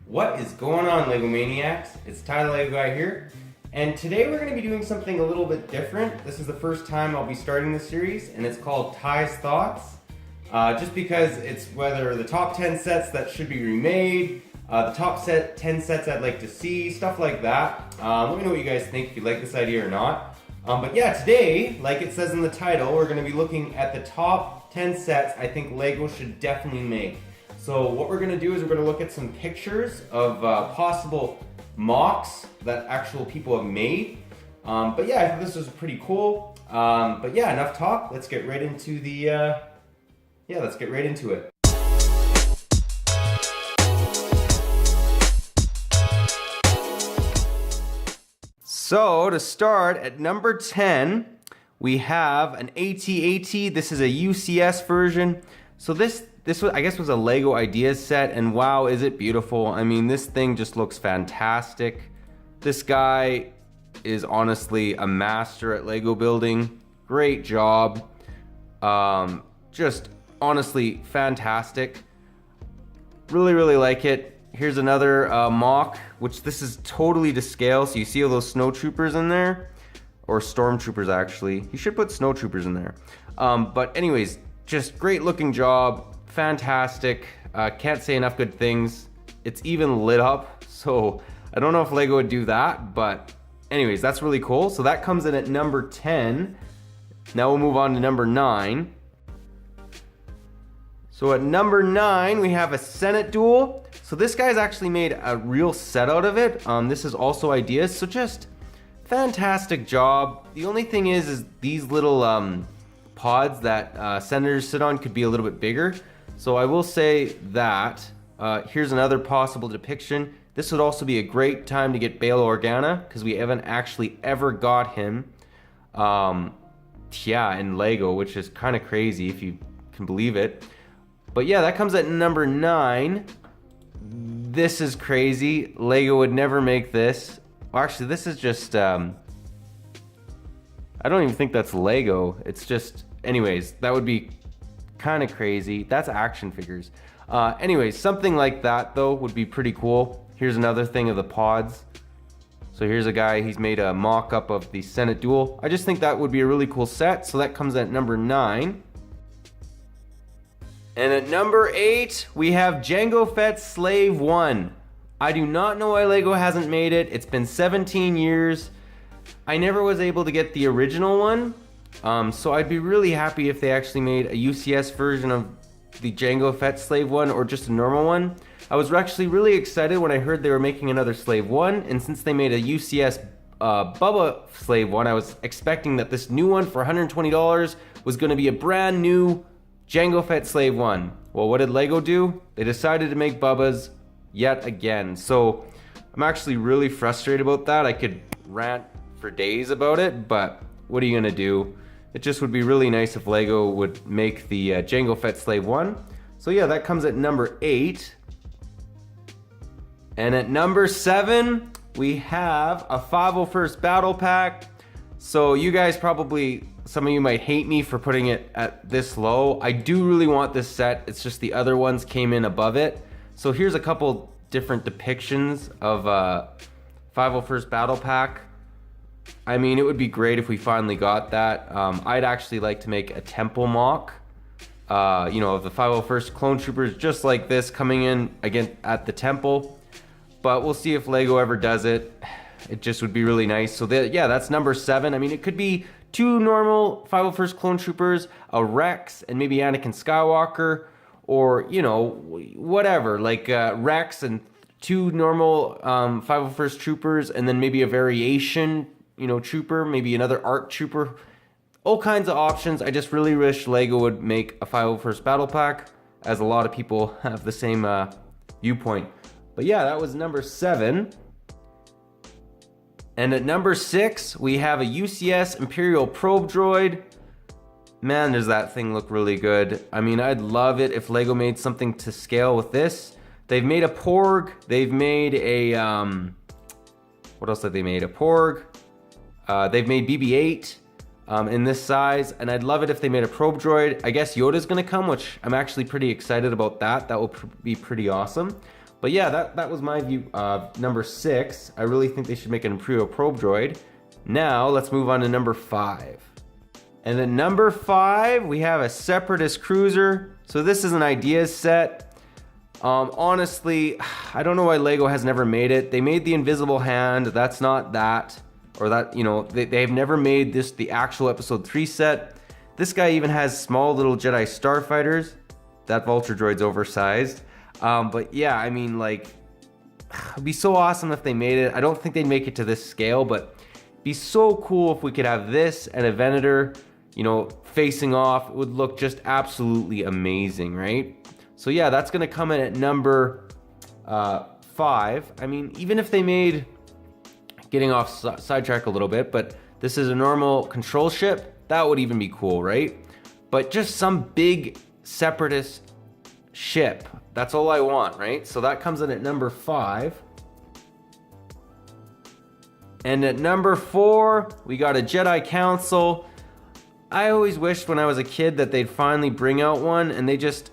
What is going on, Lego Maniacs? It's Tyler Lego Guy here, and today we're going to be doing something a little bit different. This is the first time I'll be starting this series, and it's called Ty's Thoughts. Just because it's whether the top 10 sets that should be remade, the top 10 sets I'd like to see, stuff like that. Let me know what you guys think, if you like this idea or not. But yeah, today, like it says in the title, we're going to be looking at the top 10 sets I think Lego should definitely make. So what we're going to do is we're going to look at some pictures of possible mocks that actual people have made. But yeah, I think this is pretty cool. But yeah, enough talk. Let's get right into the let's get right into it. So to start, at number 10, we have an AT-AT. This is a UCS version. So this was, I guess, was a Lego Ideas set, and wow, is it beautiful. I mean, this thing just looks fantastic. This guy is honestly a master at Lego building. Great job. Just honestly fantastic. Really like it. Here's another mock, which this is totally to scale. So you see all those snow troopers in there, or stormtroopers actually. You should put snow troopers in there. But anyways, just great looking job, fantastic. Can't say enough good things. It's even lit up, so I don't know if Lego would do that, but anyways, that's really cool. So that comes in at number 10. Now we'll move on to number 9. So at number 9, we have a Senate Duel. So this guy's actually made a real set out of it. This is also Ideas, so just fantastic job. The only thing is these little pods that senators sit on could be a little bit bigger. So I will say that. Here's another possible depiction. This would also be a great time to get Bail Organa, because we haven't actually ever got him in Lego, which is kind of crazy if you can believe it. But yeah, that comes at number 9. This is crazy. Lego would never make this. Well, actually, this is just I don't even think that's Lego. It's just, anyways, that would be kind of crazy. That's action figures. Anyways, something like that though would be pretty cool. Here's another thing of the pods. So here's a guy, he's made a mock-up of the Senate Duel. I just think that would be a really cool set. So that comes at number 9. And at number 8, we have Jango Fett's Slave 1. I do not know why Lego hasn't made it. It's been 17 years. I never was able to get the original one. So I'd be really happy if they actually made a UCS version of the Jango Fett Slave 1 or just a normal one. I was actually really excited when I heard they were making another Slave 1. And since they made a UCS Bubba Slave 1, I was expecting that this new one for $120 was going to be a brand new Jango Fett Slave 1. Well, what did Lego do? They decided to make Bubba's yet again. So I'm actually really frustrated about that. I could rant for days about it, but what are you gonna do? It just would be really nice if Lego would make the Jango Fett Slave 1. So yeah, that comes at number 8. And at number 7, we have a 501st Battle Pack. So you guys probably, some of you might hate me for putting it at this low. I do really want this set. It's just the other ones came in above it. So here's a couple different depictions of 501st Battle Pack. I mean, it would be great if we finally got that. I'd actually like to make a temple mock, of the 501st Clone Troopers just like this coming in again at the temple. But we'll see if Lego ever does it. It just would be really nice. So yeah, that's number 7. I mean, it could be 2 normal 501st Clone Troopers, a Rex, and maybe Anakin Skywalker, or, whatever, like Rex and 2 normal 501st Troopers, and then maybe a variation, trooper, maybe another ARC Trooper. All kinds of options. I just really wish Lego would make a 501st Battle Pack, as a lot of people have the same viewpoint. But yeah, that was number 7. And at number 6, we have a UCS Imperial Probe Droid. Man, does that thing look really good. I mean, I'd love it if Lego made something to scale with this. They've made a Porg. They've made a, what else have they made? A Porg. They've made BB-8 in this size. And I'd love it if they made a Probe Droid. I guess Yoda's gonna come, which I'm actually pretty excited about that. That will be pretty awesome. But yeah, that was my view of number 6. I really think they should make an Imperial Probe Droid. Now, let's move on to number 5. And then number 5, we have a Separatist Cruiser. So this is an ideas set. Honestly, I don't know why Lego has never made it. They made the Invisible Hand, that's not that. Or that, you know, they've never made this the actual episode 3 set. This guy even has small little Jedi starfighters. That Vulture droid's oversized. But yeah, I mean, like, it'd be so awesome if they made it. I don't think they'd make it to this scale, but it'd be so cool if we could have this and a Venator, you know, facing off. It would look just absolutely amazing, right? So yeah, that's gonna come in at number 5. I mean, even if they made, getting off sidetrack a little bit, but this is a normal control ship, that would even be cool, right? But just some big Separatist ship. That's all I want, right? So that comes in at number 5. And at number 4, we got a Jedi Council. I always wished when I was a kid that they'd finally bring out one, and they just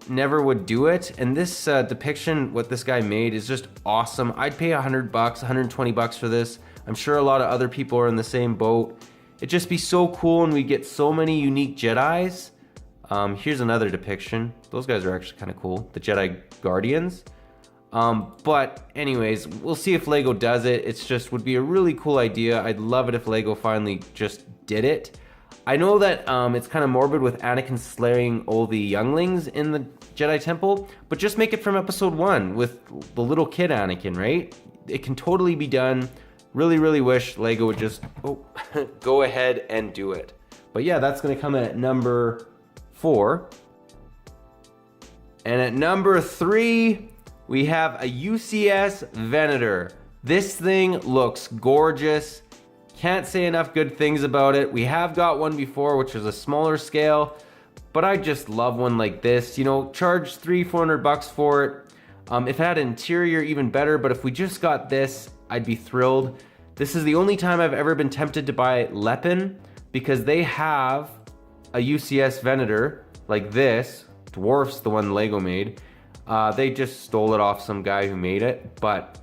never would do it. And this depiction, what this guy made, is just awesome. I'd pay $100, $120 for this. I'm sure a lot of other people are in the same boat. It'd just be so cool, and we get so many unique Jedis. Here's another depiction. Those guys are actually kind of cool. The Jedi Guardians. But anyways, we'll see if Lego does it. It's just would be a really cool idea. I'd love it if Lego finally just did it. I know that it's kind of morbid with Anakin slaying all the younglings in the Jedi Temple, but just make it from episode 1 with the little kid Anakin, right? It can totally be done. Really, really wish Lego would just go ahead and do it. But yeah, that's gonna come in at number 4. And at number 3, we have a UCS Venator. This thing looks gorgeous. Can't say enough good things about it. We have got one before, which was a smaller scale, but I just love one like this. You know, charge $300-400 for it. If it had an interior, even better, but if we just got this, I'd be thrilled. This is the only time I've ever been tempted to buy Lepin, because they have a UCS Venator like this. Dwarfs the one Lego made. They just stole it off some guy who made it, but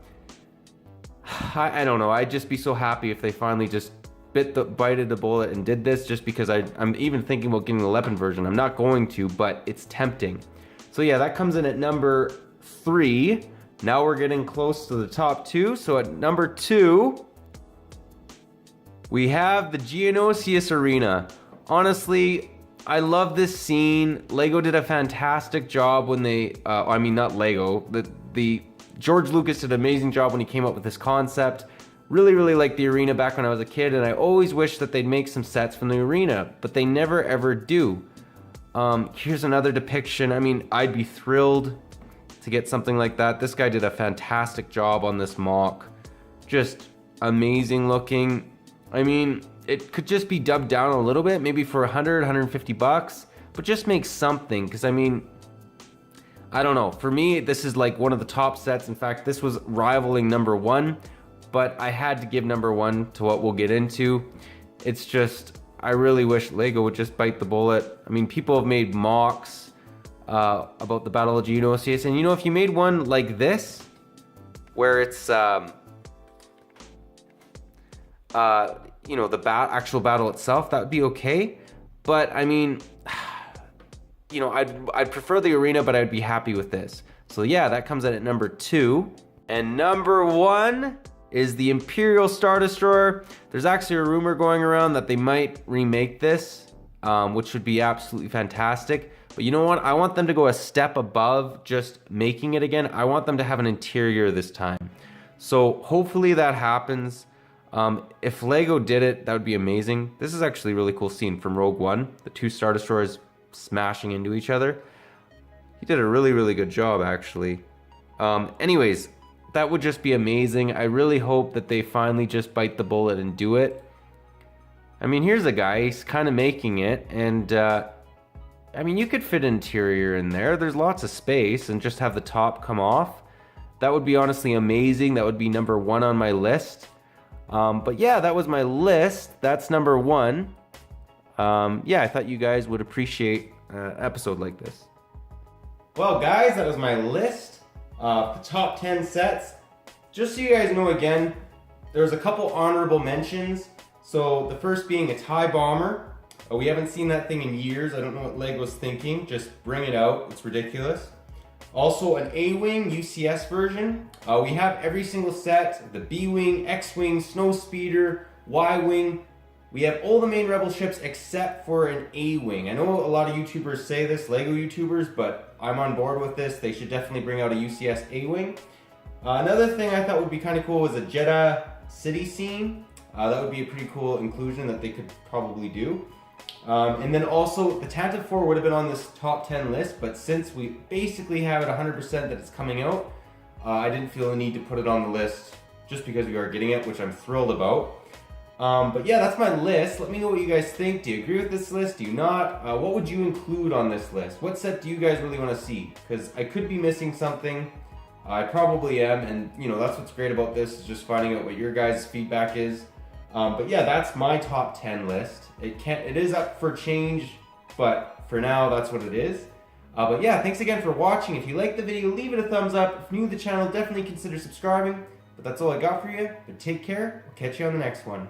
I don't know. I'd just be so happy if they finally just bited the bullet and did this, just because I'm even thinking about getting the Lepin version. I'm not going to, but it's tempting. So yeah, that comes in at number 3. Now we're getting close to the top 2. So at number 2, we have the Geonosius Arena. Honestly, I love this scene. Lego did a fantastic job when they, I mean, not Lego, the George Lucas did an amazing job when he came up with this concept. Really, really liked the arena back when I was a kid, and I always wish that they'd make some sets from the arena, but they never ever do. Here's another depiction. I mean, I'd be thrilled to get something like that. This guy did a fantastic job on this mock. Just amazing looking. I mean, it could just be dubbed down a little bit, maybe for $100-150, but just make something, because I mean, I don't know. For me, this is like one of the top sets. In fact, this was rivaling number 1, but I had to give number 1 to what we'll get into. It's just, I really wish Lego would just bite the bullet. I mean, people have made mocks about the Battle of Geonosius, and you know, if you made one like this, where it's, you know, the actual battle itself, that would be okay. But I mean, you know, I'd prefer the arena, but I'd be happy with this. So yeah, that comes in at number 2. And number 1 is the Imperial Star Destroyer. There's actually a rumor going around that they might remake this, which would be absolutely fantastic. But you know what? I want them to go a step above just making it again. I want them to have an interior this time. So hopefully that happens. If Lego did it, that would be amazing. This is actually a really cool scene from Rogue One. The 2 Star Destroyers smashing into each other. He did a really, really good job, actually. Anyways, that would just be amazing. I really hope that they finally just bite the bullet and do it. I mean, here's a guy, he's kind of making it, and I mean, you could fit interior in there. There's lots of space, and just have the top come off. That would be honestly amazing. That would be number 1 on my list. But yeah, that was my list. That's number 1. Yeah, I thought you guys would appreciate an episode like this. Well, guys, that was my list. The top 10 sets. Just so you guys know again, there's a couple honorable mentions. So the first being a TIE Bomber. We haven't seen that thing in years. I don't know what Lego's thinking. Just bring it out. It's ridiculous. Also an A-Wing UCS version. We have every single set. The B-Wing, X-Wing, Snowspeeder, Y-Wing. We have all the main Rebel ships except for an A-Wing. I know a lot of YouTubers say this, Lego YouTubers, but I'm on board with this. They should definitely bring out a UCS A-Wing. Another thing I thought would be kind of cool was a Jeddah city scene. That would be a pretty cool inclusion that they could probably do. And then also, the Tantive 4 would have been on this top 10 list, but since we basically have it 100% that it's coming out, I didn't feel the need to put it on the list just because we are getting it, which I'm thrilled about. But yeah, that's my list. Let me know what you guys think. Do you agree with this list? Do you not? What would you include on this list? What set do you guys really want to see? Because I could be missing something. I probably am, and you know, that's what's great about this, is just finding out what your guys' feedback is. But yeah, that's my top 10 list. It is up for change, but for now, that's what it is. But yeah, thanks again for watching. If you liked the video, leave it a thumbs up. If you're new to the channel, definitely consider subscribing. But that's all I got for you. But take care. I'll catch you on the next one.